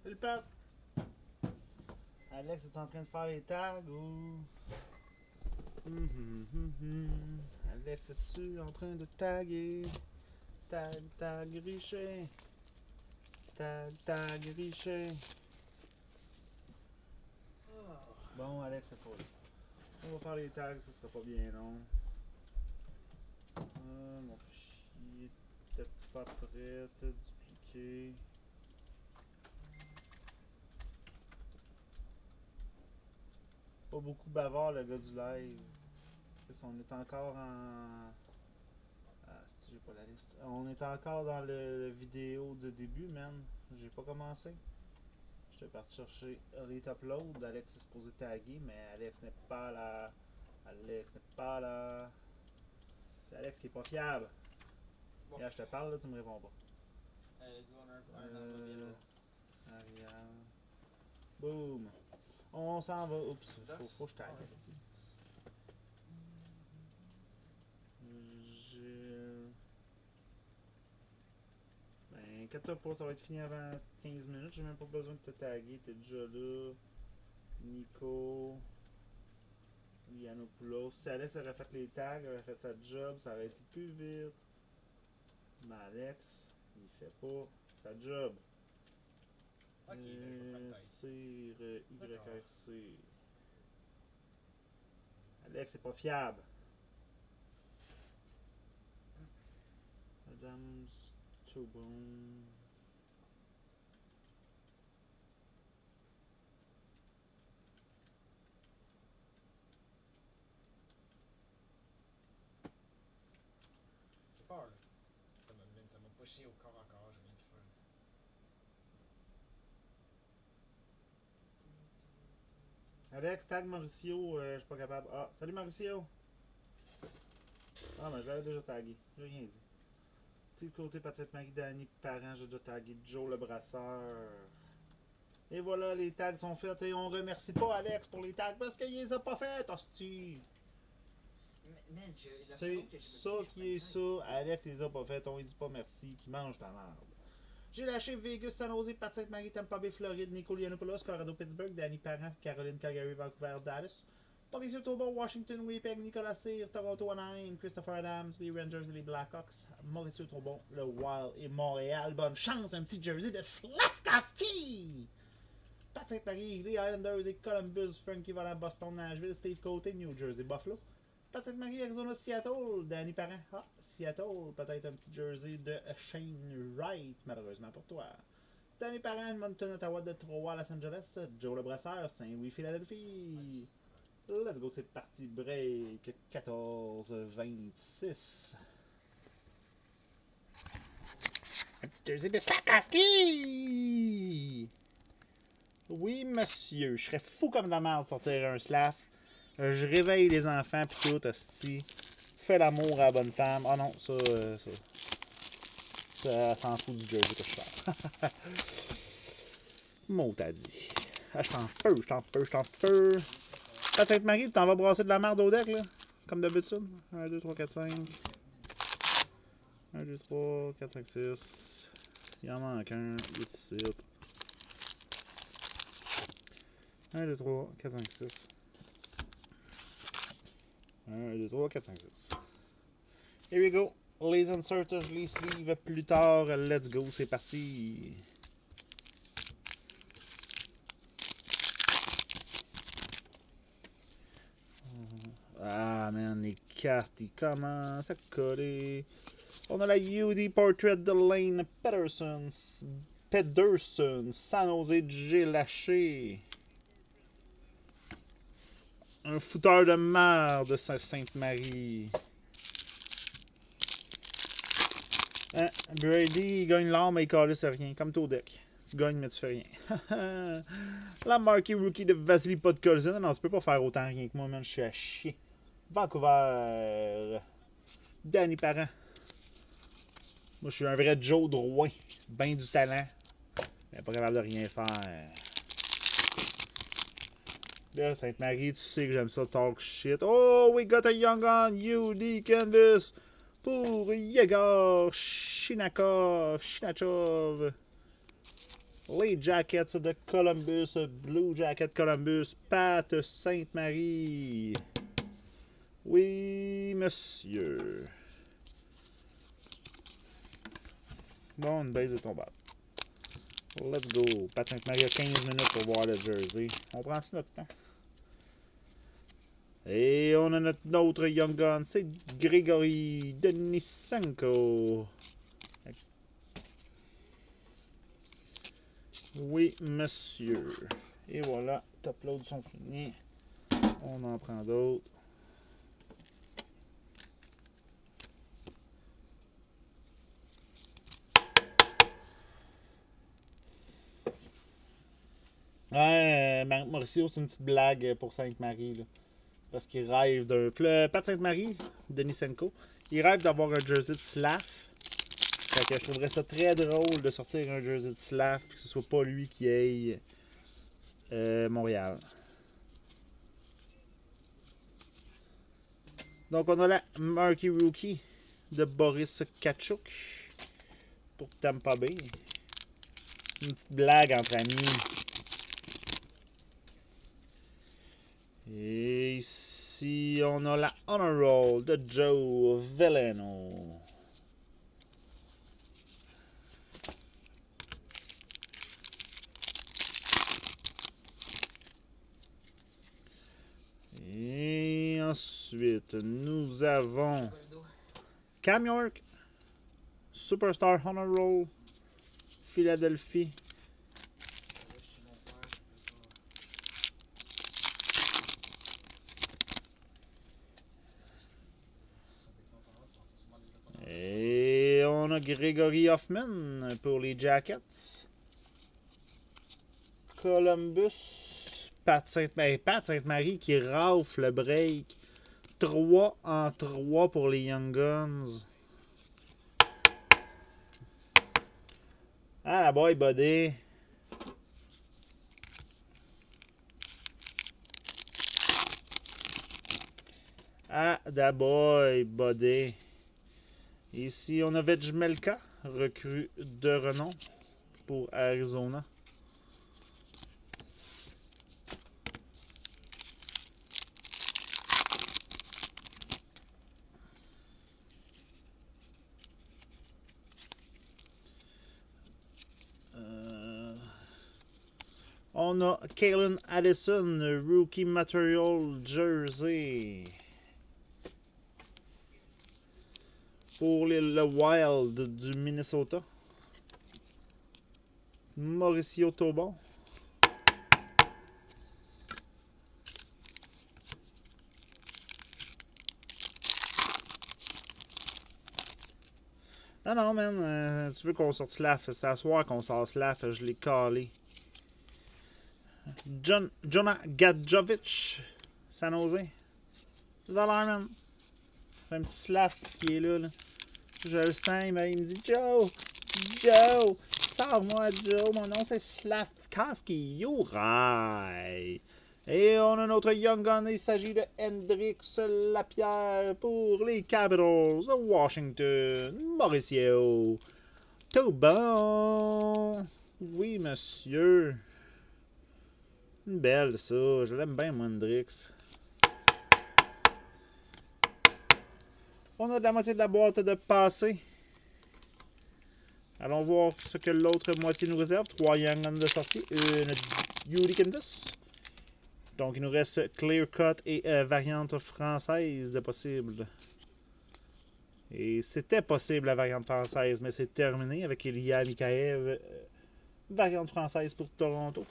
Salut Pat! Alex, es-tu en train de faire les tags ou. Alex, es-tu en train de taguer? Tag, tag, Richet. Tag, tag, Richet. Bon, Alex, c'est pas. On va faire les tags, ce sera pas bien long. Mon fichier était pas prêt, dupliqué. Pas beaucoup bavard le gars du live. On est encore en. Ah, si j'ai pas la liste. On est encore dans le vidéo de début, man. J'ai pas commencé. J'étais parti chercher Rate Upload. Alex est supposé taguer, mais Alex n'est pas là. Alex n'est pas là. C'est Alex qui est pas fiable. Bon. Là, je te parle, là, tu me réponds pas. Ariane. Boom. On s'en va. Oups, faut que je tag. J'ai. Ben, inquiète-toi pas, ça va être fini avant 15 minutes. J'ai même pas besoin de te taguer. T'es déjà là. Nico. Yanopoulos. Si Alex aurait fait les tags, aurait fait sa job, ça aurait été plus vite. Mais Alex, il fait pas sa job. Ok, ben, je vais faire YRC. Alex, c'est pas fiable. Adams, Tobon. J'ai peur, là. Ça m'a pas chié au corps encore, j'ai rien pu faire. Alex, tag Mauricio, je suis pas capable. Ah, salut Mauricio! Ah, mais je l'avais déjà tagué. J'ai rien dit. Si le côté Petite Marie, Danny, parents, j'ai déjà tagué Joe le brasseur. Et voilà, les tags sont faits et on remercie pas Alex pour les tags parce qu'il les a pas fait, hostie! C'est ça qui est ça. Alex les a pas fait, on lui dit pas merci, qui mange ta merde. J'ai lâché Vegas, San Jose, Pat Sainte-Marie, Tampa Bay, Floride, Nico Lianopoulos, Colorado, Pittsburgh, Danny Parent, Caroline, Calgary, Vancouver, Dallas, Mauricio Tauber, Washington, Winnipeg, Nicolas Cyr, Toronto, Anaheim, Christopher Adams, les Rangers et les Blackhawks, Mauricio Tauber, le Wild et Montréal. Bonne chance, un petit jersey de Slavkovski! Pat Sainte-Marie, les Islanders et Columbus, Frankie Vallant, Boston, Nashville, Steve Côté, New Jersey, Buffalo. Patrick Marie, Arizona, Seattle. Danny Parent. Ah, Seattle. Peut-être un petit jersey de Shane Wright, malheureusement pour toi. Danny Parent, Edmonton, Ottawa, Detroit, Los Angeles. Joe Le Brasseur, Saint-Louis, Philadelphie. Let's go, c'est parti. Break 14-26. Un petit jersey de Slafkovski! Oui, monsieur. Je serais fou comme de la merde de sortir un Slav. Je réveille les enfants pis tout, hostie. Fais l'amour à la bonne femme. Ah non, ça s'en fout du jersey que je sors. Mot t'as dit. Ah, je t'en feu. Ah, Sainte-Marie, tu t'en vas brasser de la merde au deck, là? Comme d'habitude. 1, 2, 3, 4, 5. 1, 2, 3, 4, 5, 6. Il en manque un. Il est ici. 1, 2, 3, 4, 5, 6. 1, 2, 3, 4, 5, 6. Here we go. Les inserts, je les sleeve plus tard. Let's go, c'est parti. Ah, man, les cartes, ils commencent à coller. On a la UD Portrait de Lane Pederson. San Jose, j'ai lâché. Un fouteur de merde de Sainte-Marie. Hein? Brady, il gagne l'arme et il calisse rien, comme tout au deck. Tu gagnes, mais tu fais rien. La marquée rookie de Vasily Podkolzin. Non, tu peux pas faire autant rien que moi, man. Je suis à chier. Vancouver. Danny Parent. Moi, je suis un vrai Joe Drouin. Ben du talent. Mais pas capable de rien faire. Là, Sainte-Marie, tu sais que j'aime ça talk shit. Oh, we got a young on UD canvas pour Yegor Shinachov. Les Jackets de Columbus, Blue Jacket Columbus, Pat Sainte-Marie. Oui, monsieur. Bon, une base est tombable. Let's go. Pat Sainte-Marie a 15 minutes pour voir le jersey. On prend notre temps. Et on a notre Young Gun, c'est Grigory Denisenko. Oui, monsieur. Et voilà, top loads sont finis. On en prend d'autres. Ouais, Mauricio, c'est une petite blague pour Sainte-Marie. Parce qu'il rêve d'un. Pas de Sainte-Marie, Denisenko. Il rêve d'avoir un jersey de Slav. Fait que je trouverais ça très drôle de sortir un jersey de Slav et que ce soit pas lui qui aille Montréal. Donc on a la Marquee Rookie de Boris Katchouk pour Tampa Bay. Une petite blague entre amis. Et ici on a la Honor Roll de Joe Veleno. Et ensuite, nous avons Cam York, Superstar Honor Roll, Philadelphie. Et on a Gregory Hoffman pour les Jackets. Columbus, Pat Sainte-Marie qui rafle le break. 3 en 3 pour les Young Guns. Ah boy, buddy. Ah, da boy, buddy. Ici, on a Vejmelka, recrue de renom pour Arizona. On a Kalen Addison, Rookie Material Jersey. Pour le Wild du Minnesota. Mauricio Tobon. Non, man, tu veux qu'on sorte Slav? C'est à soir qu'on sort Slav, je l'ai calé. Jonah Gadjovic, San Jose. $, man. Un petit Slav qui est là. Je le sens, il me dit Joe, sors-moi Joe, mon nom c'est Slavkovski, yourai. Et on a notre Young Gun, il s'agit de Hendrix Lapierre pour les Capitals de Washington, Mauricio. Tout bon. Oui, monsieur. Une belle, ça. Je l'aime bien, mon Hendrix. On a de la moitié de la boîte de passé. Allons voir ce que l'autre moitié nous réserve. 3 Young Guns de sortie. Une Yuri Kindus. Donc, il nous reste Clear Cut et variante française de possible. Et c'était possible la variante française, mais c'est terminé avec Ilya Mikhaev. Variante française pour Toronto.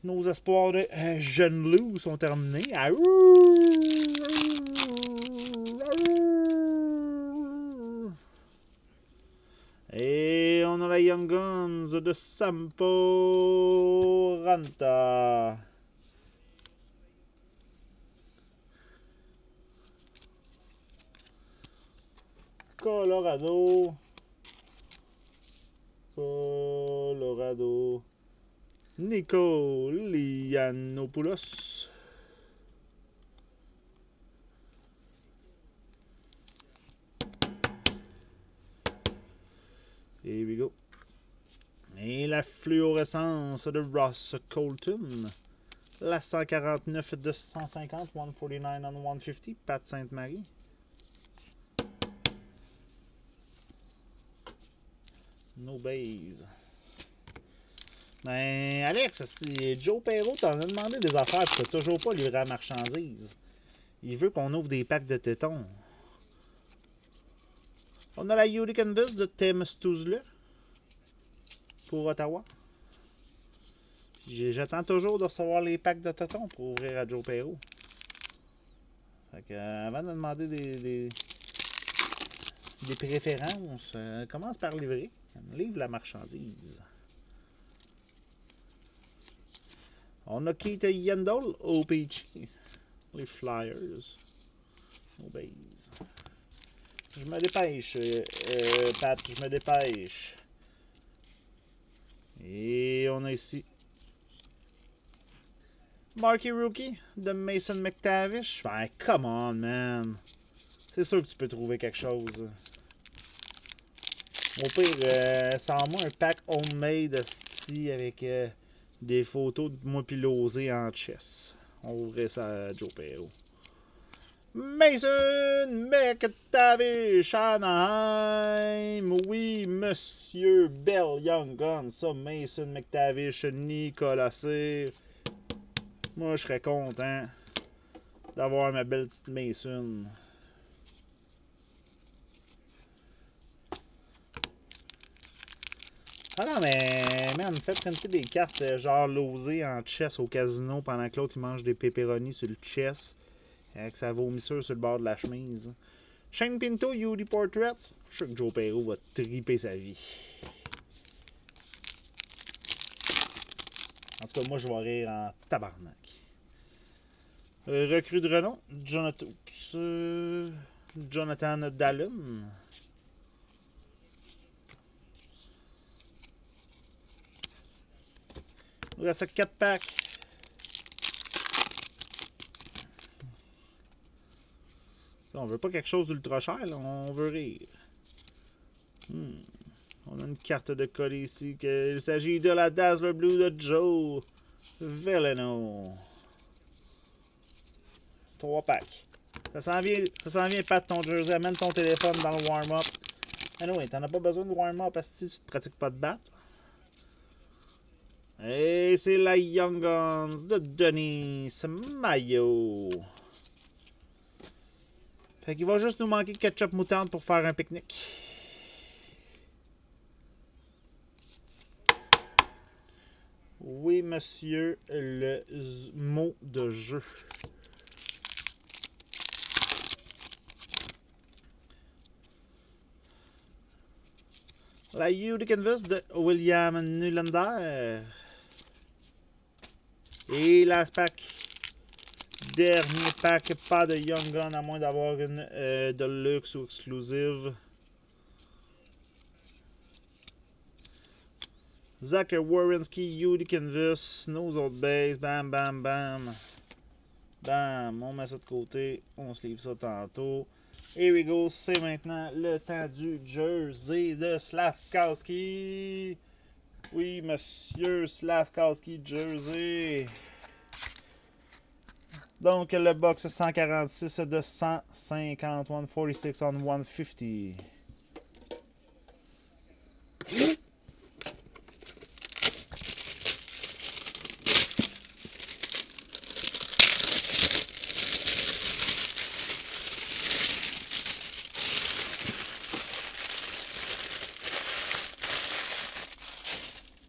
Nos espoirs de Jeune Loup sont terminés. Et on a la Young Guns de Sampo Ranta. Colorado. Nico Lianopoulos. Here we go. la fluorescence de Ross Colton. La 149 de 150, 149 on 150, Pat Sainte-Marie. No base. Ben, Alex, Joe Perrault t'en a demandé des affaires pis t'as toujours pas livré la marchandise. Il veut qu'on ouvre des packs de tétons. On a la Yuri Canvas de Tim Stuzle pour Ottawa. J'attends toujours de recevoir les packs de tétons pour ouvrir à Joe Perrault. Fait que, avant de demander des préférences, commence par livrer. Livre la marchandise. On a Keith Yandel au PG. Les Flyers. No base. Je me dépêche, Pat, je me dépêche. Et on a ici Marky Rookie de Mason McTavish. Ben, come on, man. C'est sûr que tu peux trouver quelque chose. Au pire, sans moi, un pack homemade avec des photos de moi pilosé en chess. On ouvrait ça à Joe Perrault. Mason McTavish, Anaheim. Oui, monsieur Bell Young Gun. Ça, Mason McTavish, Nicolas Cyr. Moi, je serais content d'avoir ma belle petite Mason. Ah non, mais, man, faites printer des cartes genre losées en chess au casino pendant que l'autre il mange des pepperonis sur le chess. Avec sa vomissure sur le bord de la chemise. Shane Pinto, Yuri Portraits. Je suis sûr que Joe Perrault va triper sa vie. En tout cas, moi, je vais rire en tabarnak. Recrue de renom, Jonathan Dallin. Il reste 4 packs. On veut pas quelque chose d'ultra cher, là. On veut rire. On a une carte de code ici. Il s'agit de la Dazzler Blue de Joe Veleno. 3 packs. Ça s'en vient, Pat, ton jersey. Amène ton téléphone dans le warm-up. Anyway, t'en as pas besoin de warm-up parce que tu te pratiques pas de batte. Et c'est la Young Guns de Denis Mayo. Fait qu'il va juste nous manquer ketchup moutarde pour faire un pique-nique. Oui, monsieur, le mot de jeu. La Yuri Canvas de William Nylander. Et last pack. Dernier pack, pas de Young Gun à moins d'avoir une Deluxe ou exclusive. Zach Werenski, Yuri Canvas, nos autres bases, bam, bam, bam. Bam, on met ça de côté, on se livre ça tantôt. Here we go, c'est maintenant le temps du jersey de Slafkowski. Oui, monsieur Slafkowski jersey. Donc, le box 146 de 150, 146 on 150.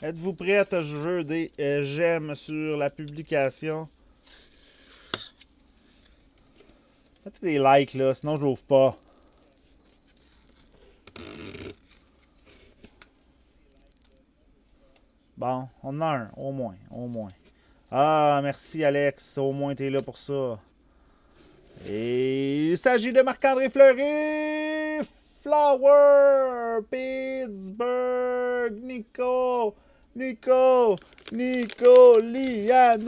Êtes-vous prête? Je veux des j'aime sur la publication. Mettez des likes là, sinon je l'ouvre pas. Bon, on en a un, au moins, au moins. Ah, merci Alex, au moins t'es là pour ça. Et il s'agit de Marc-André Fleury, Flower, Pittsburgh, Nico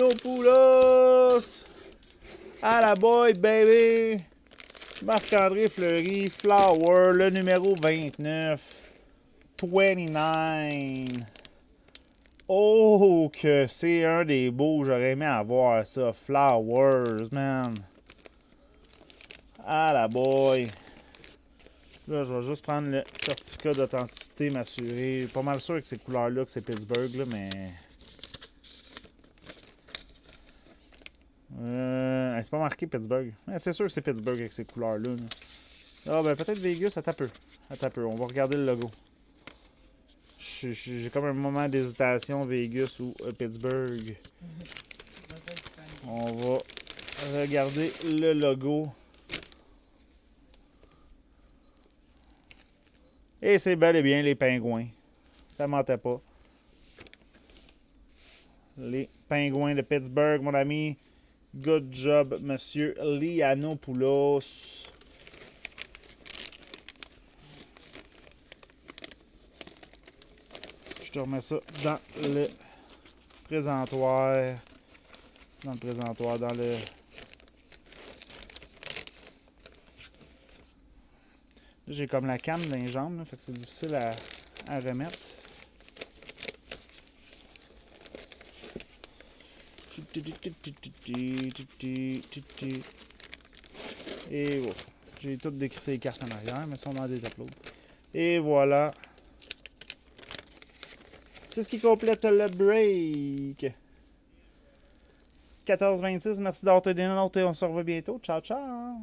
Lianopoulos. À la boy, baby. Marc-André Fleury, Flower, le numéro 29. 29. Oh, que c'est un des beaux. J'aurais aimé avoir ça. Flowers, man. Ah la boy. Là, je vais juste prendre le certificat d'authenticité, m'assurer. Je suis pas mal sûr que ces couleurs-là, que c'est Pittsburgh, là, mais... c'est pas marqué Pittsburgh. Mais c'est sûr que c'est Pittsburgh avec ces couleurs-là. Là. Ah, ben peut-être Vegas, attends un peu. Attends un peu, on va regarder le logo. J'ai comme un moment d'hésitation, Vegas ou Pittsburgh. On va regarder le logo. Et c'est bel et bien les pingouins. Ça mentait pas. Les pingouins de Pittsburgh, mon ami. Good job, monsieur Lianopoulos. Je te remets ça dans le présentoir. Dans le présentoir, dans le... J'ai comme la canne dans les jambes, là, fait que c'est difficile à remettre. Et voilà. J'ai tout décrit ces cartes en arrière, mais sont dans des uploads. Et voilà. C'est ce qui complète le break. 14-26, merci d'avoir été des nôtres et on se revoit bientôt. Ciao, ciao!